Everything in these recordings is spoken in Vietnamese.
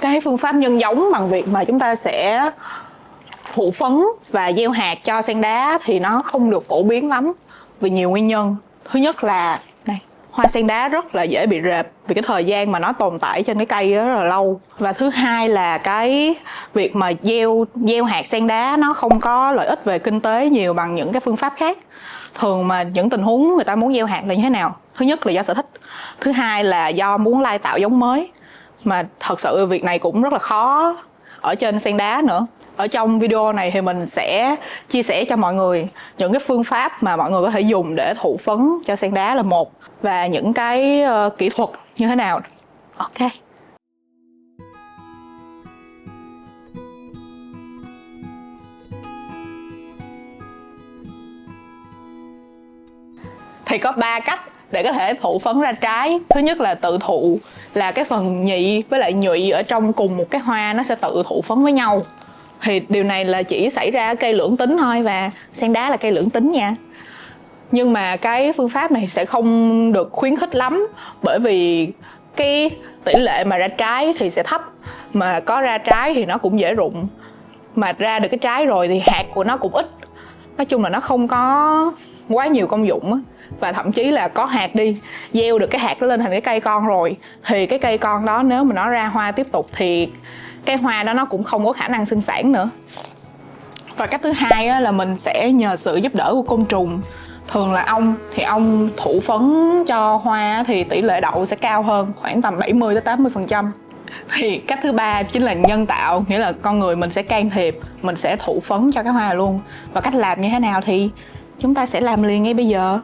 Cái phương pháp nhân giống bằng việc mà chúng ta sẽ thụ phấn và gieo hạt cho sen đá thì nó không được phổ biến lắm vì nhiều nguyên nhân. Thứ nhất là đây, hoa sen đá rất là dễ bị rệp vì cái thời gian mà nó tồn tại trên cái cây rất là lâu. Và thứ hai là cái việc mà gieo hạt sen đá nó không có lợi ích về kinh tế nhiều bằng những cái phương pháp khác. Thường mà những tình huống người ta muốn gieo hạt là như thế nào? Thứ nhất là do sở thích, thứ hai là do muốn lai tạo giống mới. Mà thật sự việc này cũng rất là khó ở trên sen đá nữa. Ở trong video này thì mình sẽ chia sẻ cho mọi người những cái phương pháp mà mọi người có thể dùng để thụ phấn cho sen đá là một, và những cái kỹ thuật như thế nào. Ok. Thì có 3 cách để có thể thụ phấn ra trái. Thứ nhất là tự thụ, là cái phần nhị với lại nhụy ở trong cùng một cái hoa nó sẽ tự thụ phấn với nhau. Thì điều này là chỉ xảy ra ở cây lưỡng tính thôi, và sen đá là cây lưỡng tính nha. Nhưng mà cái phương pháp này sẽ không được khuyến khích lắm, bởi vì cái tỷ lệ mà ra trái thì sẽ thấp, mà có ra trái thì nó cũng dễ rụng, mà ra được cái trái rồi thì hạt của nó cũng ít. Nói chung là nó không có quá nhiều công dụng á. Và thậm chí là có hạt đi, gieo được cái hạt đó lên thành cái cây con rồi, thì cái cây con đó nếu mà nó ra hoa tiếp tục thì cái hoa đó nó cũng không có khả năng sinh sản nữa. Và cách thứ hai á, là mình sẽ nhờ sự giúp đỡ của côn trùng. Thường là ong, thì ong thụ phấn cho hoa thì tỷ lệ đậu sẽ cao hơn, khoảng tầm 70-80%. Thì cách thứ ba chính là nhân tạo, nghĩa là con người mình sẽ can thiệp, mình sẽ thụ phấn cho cái hoa luôn. Và cách làm như thế nào thì chúng ta sẽ làm liền ngay bây giờ.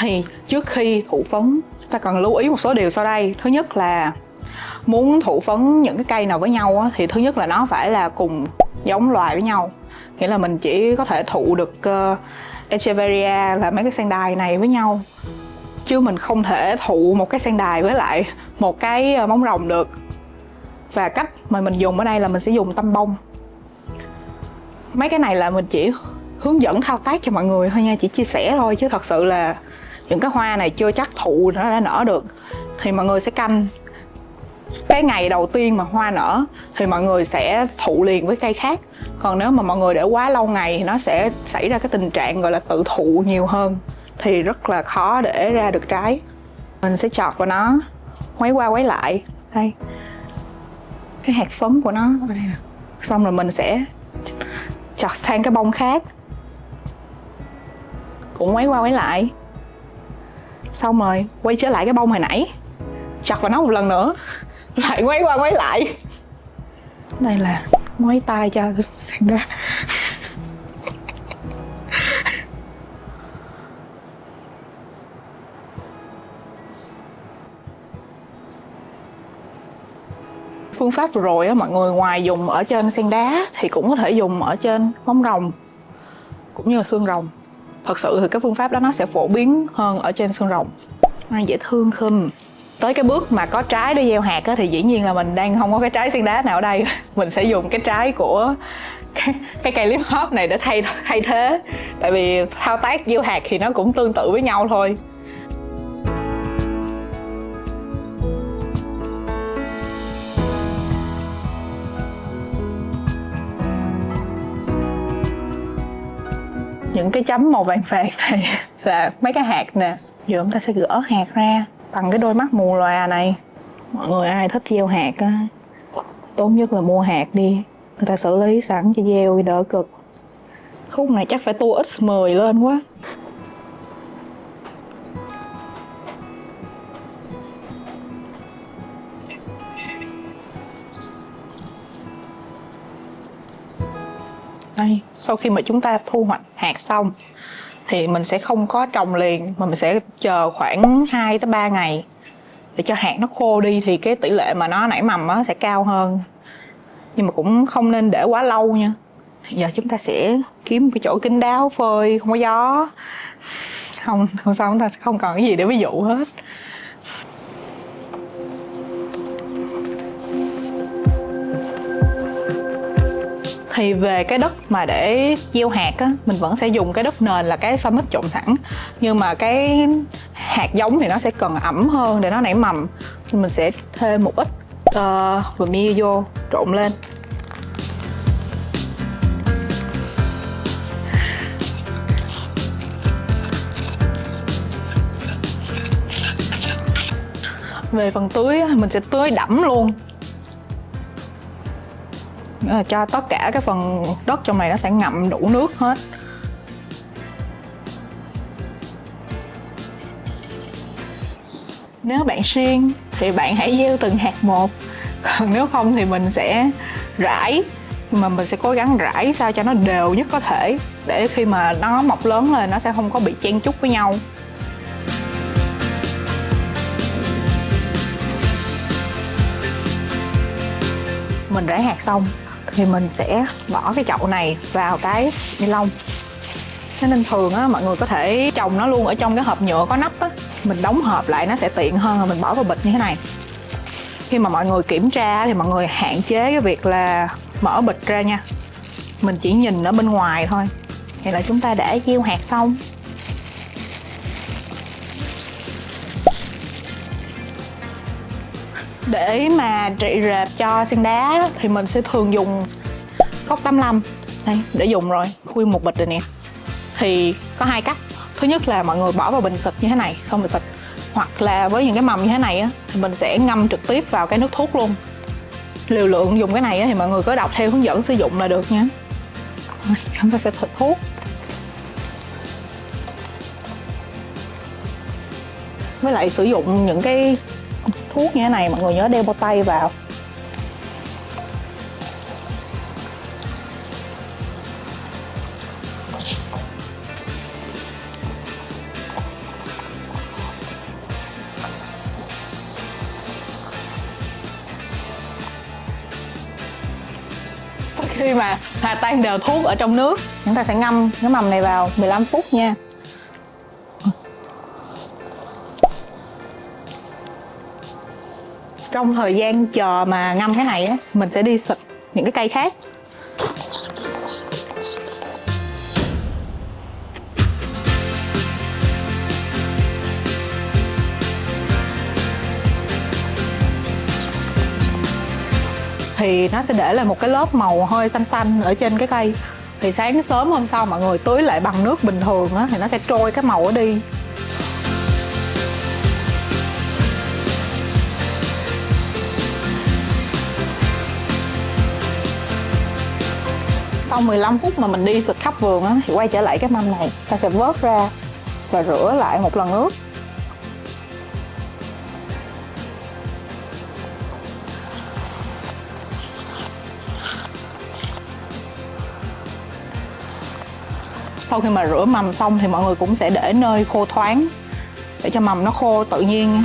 Thì trước khi thụ phấn, ta cần lưu ý một số điều sau đây. Thứ nhất là muốn thụ phấn những cái cây nào với nhau á, thì thứ nhất là nó phải là cùng giống loài với nhau. Nghĩa là mình chỉ có thể thụ được Echeveria và mấy cái sen đài này với nhau, chứ mình không thể thụ một cái sen đài với lại một cái móng rồng được. Và cách mà mình dùng ở đây là mình sẽ dùng tăm bông. Mấy cái này là mình chỉ hướng dẫn thao tác cho mọi người thôi nha, chỉ chia sẻ thôi, chứ thật sự là những cái hoa này chưa chắc thụ nó đã nở được. Thì mọi người sẽ canh cái ngày đầu tiên mà hoa nở thì mọi người sẽ thụ liền với cây khác. Còn nếu mà mọi người để quá lâu ngày thì nó sẽ xảy ra cái tình trạng gọi là tự thụ nhiều hơn, thì rất là khó để ra được trái. Mình sẽ chọt vào nó, quấy qua quấy lại. Đây, cái hạt phấn của nó ở đây nè. Xong rồi mình sẽ chọt sang cái bông khác, cũng quấy qua quấy lại. Xong rồi quay trở lại cái bông hồi nãy, chọt vào nó một lần nữa, lại quấy qua quấy lại. Đây là quấy tay cho sen đá. Phương pháp vừa rồi á, mọi người ngoài dùng ở trên sen đá thì cũng có thể dùng ở trên móng rồng cũng như là xương rồng. Thật sự thì cái phương pháp đó nó sẽ phổ biến hơn ở trên xương rồng. Dễ thương khum. Tới cái bước mà có trái để gieo hạt á, thì dĩ nhiên là mình đang không có cái trái sen đá nào ở đây. Mình sẽ dùng cái trái của cái cây lip hop này để thay thế. Tại vì thao tác gieo hạt thì nó cũng tương tự với nhau thôi. Những cái chấm màu vàng phạt này là mấy cái hạt nè. Giờ chúng ta sẽ gỡ hạt ra bằng cái đôi mắt mù lòa này. Mọi người ai thích gieo hạt á, tốt nhất là mua hạt đi, người ta xử lý sẵn cho gieo đỡ cực. Khúc này chắc phải tua X10 lên quá. Đây, sau khi mà chúng ta thu hoạch hạt xong thì mình sẽ không có trồng liền, mà mình sẽ chờ khoảng 2-3 ngày để cho hạt nó khô đi, thì cái tỷ lệ mà nó nảy mầm nó sẽ cao hơn. Nhưng mà cũng không nên để quá lâu nha. Giờ chúng ta sẽ kiếm một cái chỗ kín đáo, phơi không có gió. Không sao, chúng ta không còn cái gì để ví dụ hết. Thì về cái đất mà để gieo hạt á, mình vẫn sẽ dùng cái đất nền là cái sa mít trộn sẵn. Nhưng mà cái hạt giống thì nó sẽ cần ẩm hơn để nó nảy mầm. mình sẽ thêm một ít vermia vô trộn lên. Về phần tưới mình sẽ tưới đẫm luôn, cho tất cả cái phần đất trong này nó sẽ ngậm đủ nước hết. Nếu bạn siêng thì bạn hãy gieo từng hạt một, còn nếu không thì mình sẽ rải, nhưng mà mình sẽ cố gắng rải sao cho nó đều nhất có thể, để khi mà nó mọc lớn lên nó sẽ không có bị chen chúc với nhau. Mình rải hạt xong thì mình sẽ bỏ cái chậu này vào cái ni lông. Thế nên thường á, mọi người có thể trồng nó luôn ở trong cái hộp nhựa có nắp á. Mình đóng hộp lại nó sẽ tiện hơn là mình bỏ vào bịch như thế này. Khi mà mọi người kiểm tra thì mọi người hạn chế cái việc là mở bịch ra nha. Mình chỉ nhìn ở bên ngoài thôi. Thì là chúng ta đã gieo hạt xong. Để mà trị rệp cho sen đá thì mình sẽ thường dùng cốc 85 đây để dùng rồi, khui một bịch rồi nè. Thì có hai cách. Thứ nhất là mọi người bỏ vào bình xịt như thế này xong rồi xịt, hoặc là với những cái mầm như thế này á thì mình sẽ ngâm trực tiếp vào cái nước thuốc luôn. Liều lượng dùng cái này á thì mọi người cứ đọc theo hướng dẫn sử dụng là được nha. Rồi, chúng ta sẽ xịt thuốc. Với lại sử dụng những cái thuốc như thế này mọi người nhớ đeo bao tay vào. Khi mà hòa tan đều thuốc ở trong nước, chúng ta sẽ ngâm cái mầm này vào 15 phút nha. Trong thời gian chờ mà ngâm cái này á, mình sẽ đi xịt những cái cây khác. Thì nó sẽ để lại một cái lớp màu hơi xanh xanh ở trên cái cây. Thì sáng sớm hôm sau mọi người tưới lại bằng nước bình thường á, thì nó sẽ trôi cái màu đó đi. Sau 15 phút mà mình đi xịt khắp vườn á, thì quay trở lại cái mâm này, ta sẽ vớt ra và rửa lại một lần nước. Sau khi mà rửa mầm xong thì mọi người cũng sẽ để nơi khô thoáng để cho mầm nó khô tự nhiên nha.